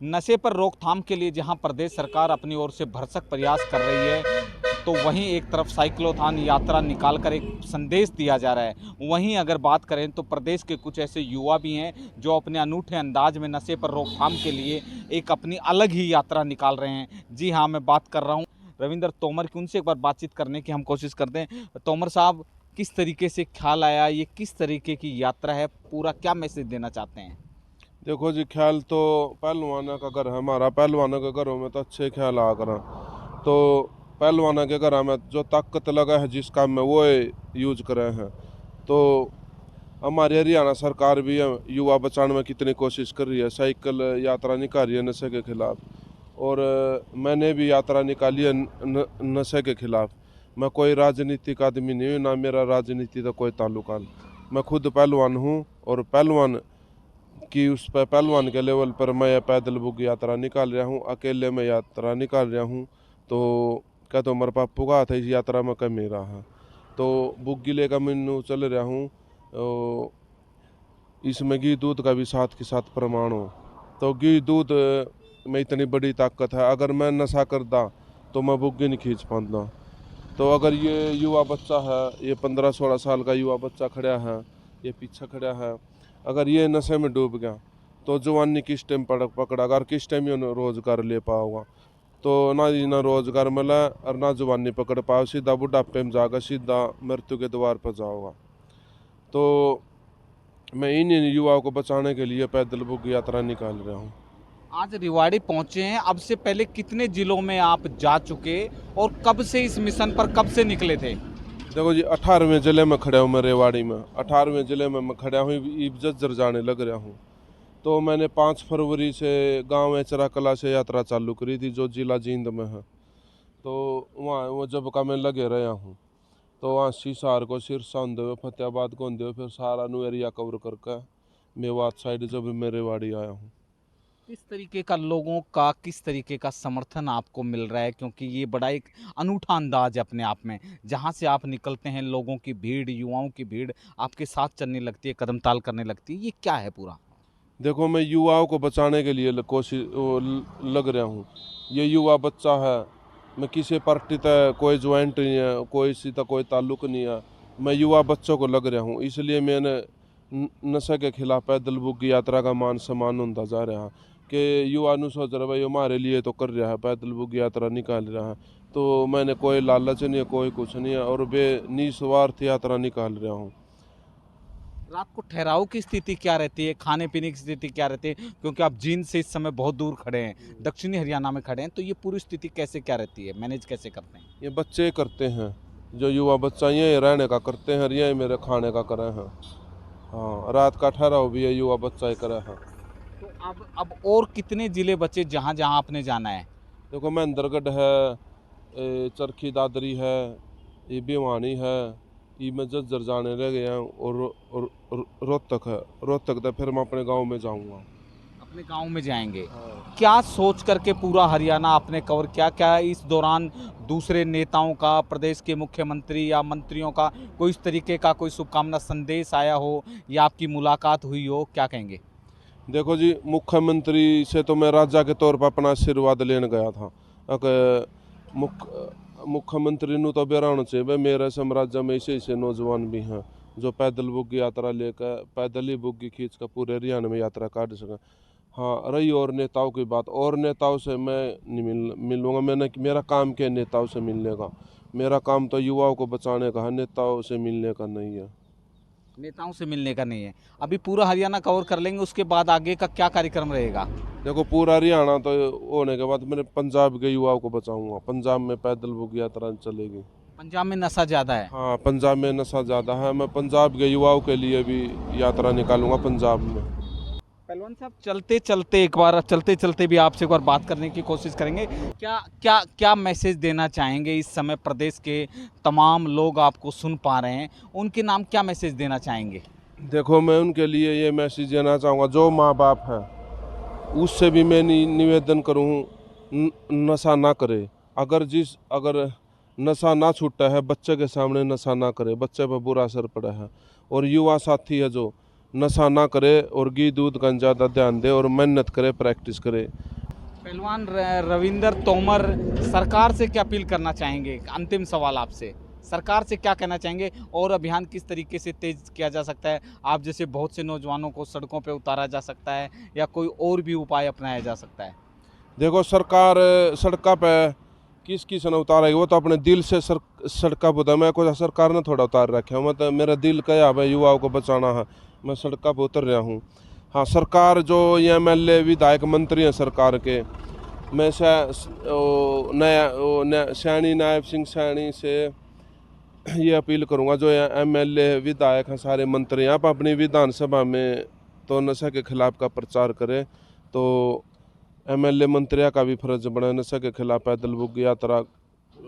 नशे पर रोकथाम के लिए जहां प्रदेश सरकार अपनी ओर से भरसक प्रयास कर रही है, तो वहीं एक तरफ साइक्लोथॉन यात्रा निकालकर एक संदेश दिया जा रहा है। वहीं अगर बात करें तो प्रदेश के कुछ ऐसे युवा भी हैं जो अपने अनूठे अंदाज में नशे पर रोकथाम के लिए एक अपनी अलग ही यात्रा निकाल रहे हैं। जी हाँ, मैं बात कर रहा हूँ रविंद्र तोमर की। उनसे एक बार बातचीत करने की हम कोशिश करते हैं। तोमर साहब, किस तरीके से ख्याल आया, ये किस तरीके की यात्रा है, पूरा क्या मैसेज देना चाहते हैं? देखो जी, ख्याल तो पहलवाना का घर है हमारा। पहलवानों के घरों में तो अच्छे ख्याल आ कर। तो पहलवाना के घर में जो ताकत लगा है जिस काम में वो यूज करे हैं। तो हमारी हरियाणा सरकार भी युवा बचाने में कितनी कोशिश कर रही है। साइकिल यात्रा निकाली है नशे के खिलाफ। और मैंने भी यात्रा निकाली है नशे के खिलाफ। मैं कोई राजनीतिक आदमी नहीं हूँ, ना मेरा राजनीति का कोई ताल्लुका। मैं खुद पहलवान हूँ और पहलवान कि उस पर पहलवान के लेवल पर मैं पैदल बुक यात्रा निकाल रहा हूँ, अकेले में यात्रा निकाल रहा हूँ। तो क्या तो मेरे पापू का हाथ है इस यात्रा में कम रहा है। तो बुग्गी लेकर मैं चल रहा हूँ। इसमें घी दूध का भी साथ के साथ प्रमाण हो। तो घी दूध में इतनी बड़ी ताकत है। अगर मैं नशा करता तो मैं बुग्गी नहीं खींच पाता। तो अगर ये युवा बच्चा है, ये 15-16 साल का युवा बच्चा खड़ा है, ये पीछे खड़ा है, अगर ये नशे में डूब गया तो जवानी किस टाइम पकड़ा, अगर किस टाइम ये रोजगार ले पाओगा। तो ना रोजगार मिला और ना जवानी पकड़ पाओ, सीधा बुढ़ापे में जाकर सीधा मृत्यु के द्वार पर जाओगा। तो मैं इन युवाओं को बचाने के लिए पैदल बुक यात्रा निकाल रहा हूँ। आज रेवाड़ी पहुंचे हैं, अब से पहले कितने जिलों में आप जा चुके और कब से इस मिशन पर कब से निकले थे? देखो जी, 18वें जिले में खड़ा हूँ मैं। रेवाड़ी में 18वें जिले में मैं खड़ा हूँ, इज्जत जाने लग रहा हूँ। तो मैंने 5 फरवरी से गांव एचरा कला से यात्रा चालू करी थी, जो जिला जींद में है। तो वहाँ वो जब का मैं लगे रहा हूँ। तो वहाँ सिसार को, सिरसा होंदे हुए, फतेहाबाद को होंदे हुए, फिर सारा नु एरिया कवर करके मेवात साइड जब मैं रेवाड़ी आया हूँ। किस तरीके का लोगों का, किस तरीके का समर्थन आपको मिल रहा है? क्योंकि ये बड़ा एक अनूठा अंदाज है अपने आप में। जहाँ से आप निकलते हैं, लोगों की भीड़, युवाओं की भीड़ आपके साथ चलने लगती है, कदम ताल करने लगती है। ये क्या है पूरा? देखो, मैं युवाओं को बचाने के लिए कोशिश लग रहा हूँ। ये युवा बच्चा है, मैं किसी पार्टी तक कोई ज्वाइंट नहीं है, कोई सी तक कोई ताल्लुक नहीं है। मैं युवा बच्चों को लग रहा हूँ, इसलिए मैंने नशे के खिलाफ पैदल बुक यात्रा का मान सम्मान होता जा रहा है। कि युवा नु सोच रहा भाई हमारे लिए तो कर रहा है, पैदल बुक यात्रा निकाल रहा है। तो मैंने कोई लालच नहीं है, कोई कुछ नहीं है, और निस्वार्थ यात्रा निकाल रहा हूँ। रात को ठहराव की स्थिति क्या रहती है, खाने पीने की स्थिति क्या रहती है? क्योंकि आप जींद से इस समय बहुत दूर खड़े हैं, दक्षिणी हरियाणा में खड़े हैं, तो ये पूरी स्थिति कैसे क्या रहती है, मैनेज कैसे करते हैं? ये बच्चे करते हैं, जो युवा बच्चा ये रहने का करते हैं, ये मेरे खाने का करे हैं। हाँ, रात का ठहराव भी है, युवा बच्चा ही करे हैं। तो अब और कितने जिले बचे जहाँ जहाँ आपने जाना है? देखो, महेंद्रगढ़ है, चरखी दादरी है, ये भिवानी है, ये मैं जज्जर जाने रह गया हूँ, और रोहतक है। रोहतक तो फिर मैं अपने गांव में जाऊंगा। अपने गांव में जाएंगे। हाँ। क्या सोच करके पूरा हरियाणा आपने कवर किया? क्या इस दौरान दूसरे नेताओं का, प्रदेश के मुख्यमंत्री या मंत्रियों का कोई इस तरीके का कोई शुभकामना संदेश आया हो या आपकी मुलाकात हुई हो? क्या कहेंगे? देखो जी, मुख्यमंत्री से तो मैं राजा के तौर पर अपना आशीर्वाद लेने गया था। अगर मुख्यमंत्री नु तो बेराना चाहिए भाई, मेरे साम्राज्य में ऐसे ऐसे नौजवान भी हैं जो पैदल बुग्गी यात्रा लेकर, पैदल ही बुग्गी खींच कर पूरे हरियाणा में यात्रा काट सकें। हाँ, रही और नेताओं की बात, और नेताओं से मैं नहीं मिलूंगा। मेरा काम क्या है नेताओं से मिलने का? मेरा काम तो युवाओं को बचाने का है, नेताओं से मिलने का नहीं है। नेताओं से मिलने का नहीं है। अभी पूरा हरियाणा कवर कर लेंगे, उसके बाद आगे का क्या कार्यक्रम रहेगा? देखो, पूरा हरियाणा तो होने के बाद मैंने पंजाब के युवाओं को बचाऊंगा। पंजाब में पैदल बुक यात्रा चलेगी। पंजाब में नशा ज़्यादा है। हाँ, पंजाब में नशा ज़्यादा है। मैं पंजाब के युवाओं के लिए भी यात्रा निकालूंगा पंजाब में। पहलवान साहब, चलते चलते भी आपसे एक बार बात करने की कोशिश करेंगे। क्या क्या क्या मैसेज देना चाहेंगे? इस समय प्रदेश के तमाम लोग आपको सुन पा रहे हैं, उनके नाम क्या मैसेज देना चाहेंगे? देखो, मैं उनके लिए ये मैसेज देना चाहूँगा, जो माँ बाप है उससे भी मैं निवेदन करूँ, नशा ना करे। अगर नशा ना छूटा है, बच्चे के सामने नशा ना करे, बच्चे पर बुरा असर पड़ा है। और युवा साथी है जो नशा ना करे और घी दूध का ज़्यादा ध्यान दे और मेहनत करे, प्रैक्टिस करे। पहलवान रविंदर तोमर सरकार से क्या अपील करना चाहेंगे? अंतिम सवाल आपसे, सरकार से क्या कहना चाहेंगे और अभियान किस तरीके से तेज किया जा सकता है? आप जैसे बहुत से नौजवानों को सड़कों पे उतारा जा सकता है या कोई और भी उपाय अपनाया जा सकता है? देखो, सरकार सड़का पे किस ने उतारेगी, वो तो अपने दिल से सड़का पे, मैं को सरकार ने थोड़ा उतार रखे है, मतलब मेरा दिल क्या भाई युवाओं को बचाना है, मैं सड़का पे उतर रहा हूँ। हाँ, सरकार जो ये MLA विधायक मंत्री हैं सरकार के, मैं सैनी नायब सिंह सैनी से ये अपील करूँगा, जो MLA विधायक हैं सारे मंत्री, आप अपनी विधानसभा में तो नशा के खिलाफ का प्रचार करें, तो MLA मंत्रियों का भी फर्ज बना नशा के खिलाफ पैदल बुक यात्रा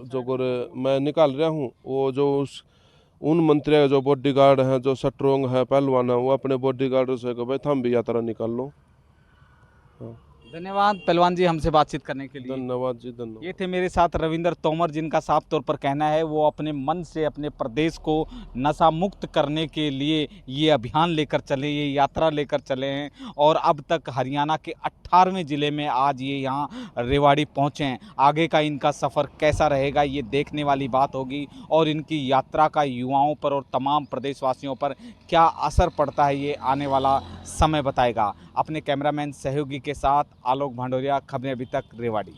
जो मैं निकाल रहा हूँ, वो जो उन मंत्रियों का जो बॉडीगार्ड हैं, जो स्ट्रोंग है पहलवान है, वो अपने बॉडीगार्ड से कहे भाई थम भी यात्रा निकाल लो। हाँ, धन्यवाद पहलवान जी हमसे बातचीत करने के लिए। धन्यवाद जी, धन्यवाद। ये थे मेरे साथ रविंदर तोमर, जिनका साफ तौर पर कहना है वो अपने मन से अपने प्रदेश को नशा मुक्त करने के लिए ये अभियान लेकर चले, ये यात्रा लेकर चले हैं और अब तक हरियाणा के 18वें ज़िले में आज ये यहाँ रेवाड़ी पहुँचे हैं। आगे का इनका सफ़र कैसा रहेगा ये देखने वाली बात होगी और इनकी यात्रा का युवाओं पर और तमाम प्रदेशवासियों पर क्या असर पड़ता है ये आने वाला समय बताएगा। अपने कैमरामैन सहयोगी के साथ आलोक भांडोरिया, खबरें अभी तक, रेवाड़ी।